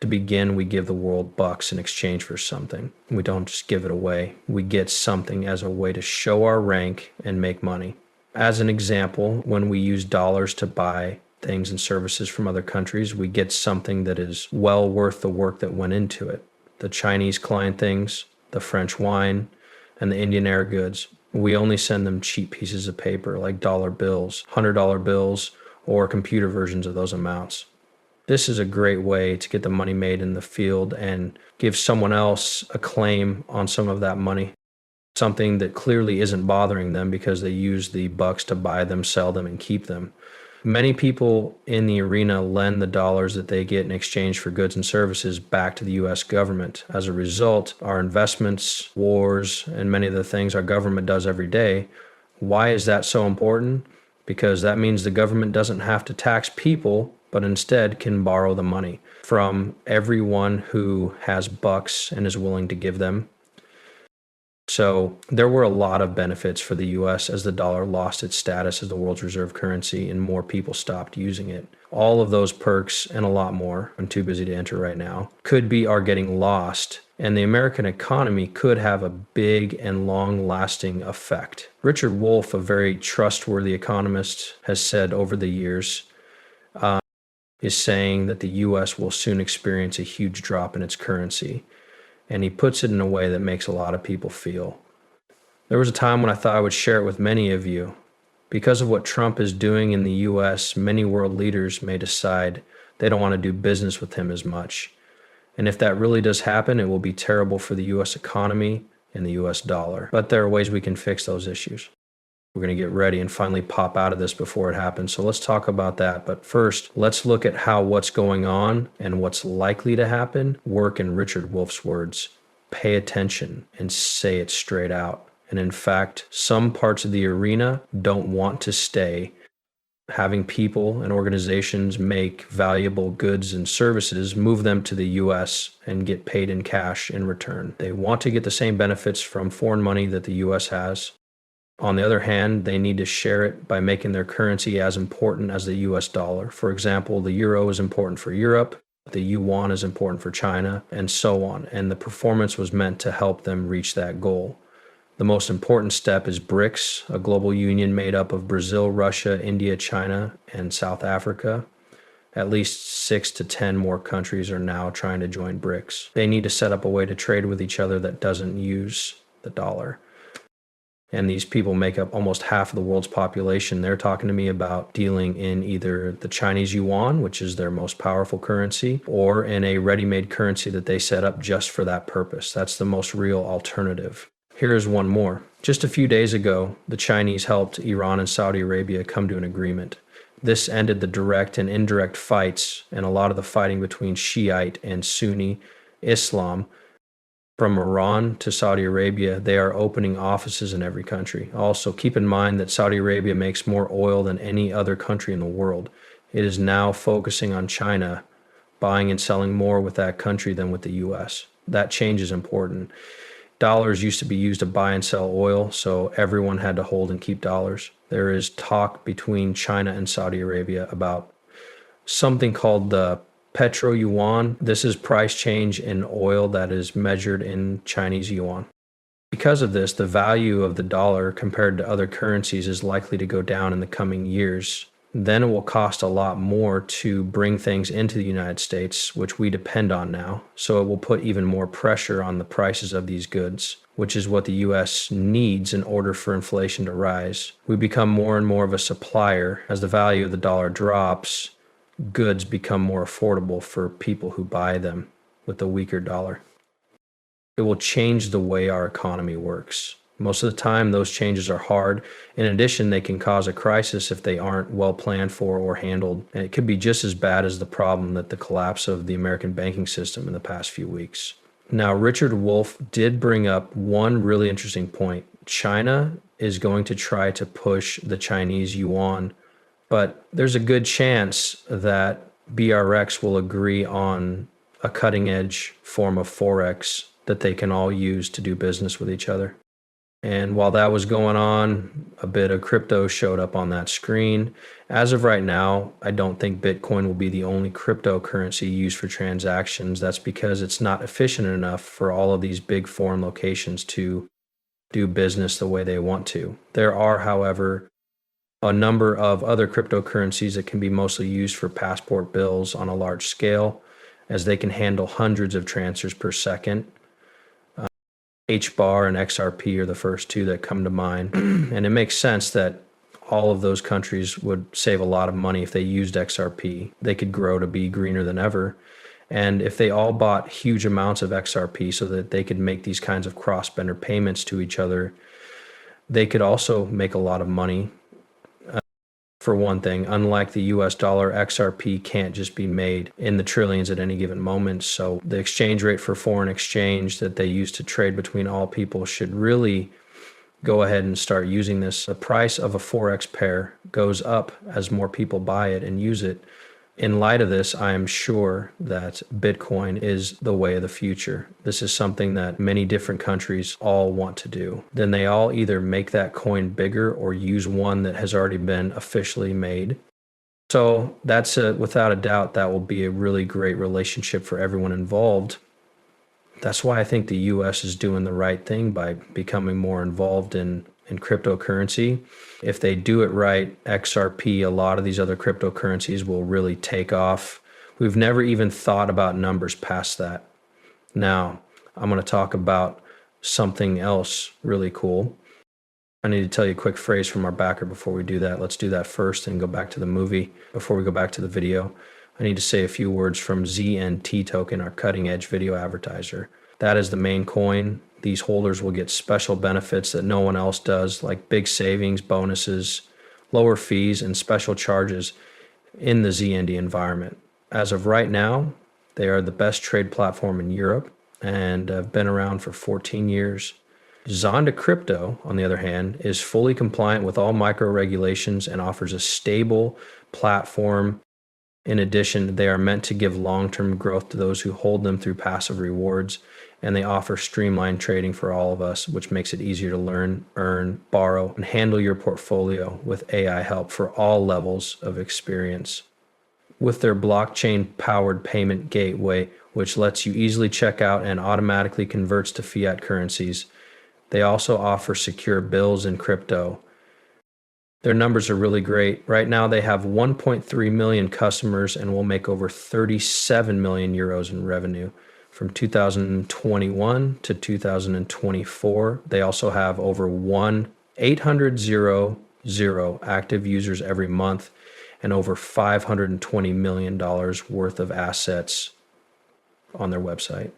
To begin, we give the world bucks in exchange for something. We don't just give it away. We get something as a way to show our rank and make money. As an example, when we use dollars to buy things and services from other countries, we get something that is well worth the work that went into it. The Chinese client things, the French wine, and the Indian air goods. We only send them cheap pieces of paper like dollar bills, $100 bills, or computer versions of those amounts. This is a great way to get the money made in the field and give someone else a claim on some of that money, something that clearly isn't bothering them because they use the bucks to buy them, sell them, and keep them. Many people in the arena lend the dollars that they get in exchange for goods and services back to the US government. As a result, our investments, wars, and many of the things our government does every day. Why is that so important? Because that means the government doesn't have to tax people, but instead can borrow the money from everyone who has bucks and is willing to give them. So there were a lot of benefits for the US as the dollar lost its status as the world's reserve currency and more people stopped using it. All of those perks and a lot more, I'm too busy to enter right now, are getting lost, and the American economy could have a big and long-lasting effect. Richard Wolff, a very trustworthy economist, has said over the years, is saying that the US will soon experience a huge drop in its currency. And he puts it in a way that makes a lot of people feel. There was a time when I thought I would share it with many of you. Because of what Trump is doing in the US, many world leaders may decide they don't want to do business with him as much. And if that really does happen, it will be terrible for the US economy and the US dollar. But there are ways we can fix those issues. We're going to get ready and finally pop out of this before it happens. So let's talk about that. But first, let's look at how what's going on and what's likely to happen work in Richard Wolff's words. Pay attention and say it straight out. And in fact, some parts of the arena don't want to stay. Having people and organizations make valuable goods and services, move them to the US and get paid in cash in return. They want to get the same benefits from foreign money that the US has. On the other hand, they need to share it by making their currency as important as the US dollar. For example, the euro is important for Europe, the yuan is important for China, and so on. And the performance was meant to help them reach that goal. The most important step is BRICS, a global union made up of Brazil, Russia, India, China, and South Africa. At least 6 to 10 more countries are now trying to join BRICS. They need to set up a way to trade with each other that doesn't use the dollar. And these people make up almost half of the world's population. They're talking to me about dealing in either the Chinese yuan, which is their most powerful currency, or in a ready-made currency that they set up just for that purpose. That's the most real alternative. Here's one more. Just a few days ago, the Chinese helped Iran and Saudi Arabia come to an agreement. This ended the direct and indirect fights and a lot of the fighting between Shiite and Sunni Islam. From Iran to Saudi Arabia, they are opening offices in every country. Also, keep in mind that Saudi Arabia makes more oil than any other country in the world. It is now focusing on China, buying and selling more with that country than with the US. That change is important. Dollars used to be used to buy and sell oil, so everyone had to hold and keep dollars. There is talk between China and Saudi Arabia about something called the petro yuan. This is price change in oil that is measured in Chinese yuan. Because of this, the value of the dollar compared to other currencies is likely to go down in the coming years. Then it will cost a lot more to bring things into the United States, which we depend on now. So it will put even more pressure on the prices of these goods, which is what the US needs in order for inflation to rise. We become more and more of a supplier. As the value of the dollar drops, goods become more affordable for people who buy them with a weaker dollar. It will change the way our economy works. Most of the time, those changes are hard. In addition, they can cause a crisis if they aren't well planned for or handled. And it could be just as bad as the problem that the collapse of the American banking system in the past few weeks. Now, Richard Wolff did bring up one really interesting point. China is going to try to push the Chinese yuan, but there's a good chance that BRX will agree on a cutting edge form of Forex that they can all use to do business with each other. And while that was going on, a bit of crypto showed up on that screen. As of right now, I don't think Bitcoin will be the only cryptocurrency used for transactions. That's because it's not efficient enough for all of these big foreign locations to do business the way they want to. There are, however, a number of other cryptocurrencies that can be mostly used for passport bills on a large scale, as they can handle hundreds of transfers per second. HBAR and XRP are the first two that come to mind. And it makes sense that all of those countries would save a lot of money if they used XRP. They could grow to be greener than ever. And if they all bought huge amounts of XRP so that they could make these kinds of cross-border payments to each other, they could also make a lot of money. For one thing, unlike the US dollar, XRP can't just be made in the trillions at any given moment. So the exchange rate for foreign exchange that they use to trade between all people should really go ahead and start using this. The price of a Forex pair goes up as more people buy it and use it. In light of this, I am sure that Bitcoin is the way of the future. This is something that many different countries all want to do. Then they all either make that coin bigger or use one that has already been officially made. So that's without a doubt, that will be a really great relationship for everyone involved. That's why I think the US is doing the right thing by becoming more involved in cryptocurrency. If they do it right, XRP, a lot of these other cryptocurrencies will really take off. We've never even thought about numbers past that. Now, I'm going to talk about something else really cool. I need to tell you a quick phrase from our backer before we do that. Let's do that first and go back to the movie before we go back to the video. I need to say a few words from ZNT Token, our cutting edge video advertiser. That is the main coin. These holders will get special benefits that no one else does, like big savings, bonuses, lower fees, and special charges in the ZND environment. As of right now, they are the best trade platform in Europe and have been around for 14 years. Zonda Crypto, on the other hand, is fully compliant with all micro regulations and offers a stable platform. In addition, they are meant to give long-term growth to those who hold them through passive rewards, and they offer streamlined trading for all of us, which makes it easier to learn, earn, borrow, and handle your portfolio with AI help for all levels of experience. With their blockchain-powered payment gateway, which lets you easily check out and automatically converts to fiat currencies, they also offer secure bills in crypto. Their numbers are really great. Right now, they have 1.3 million customers and will make over 37 million euros in revenue from 2021 to 2024. They also have over 800,000 active users every month and over $520 million worth of assets on their website.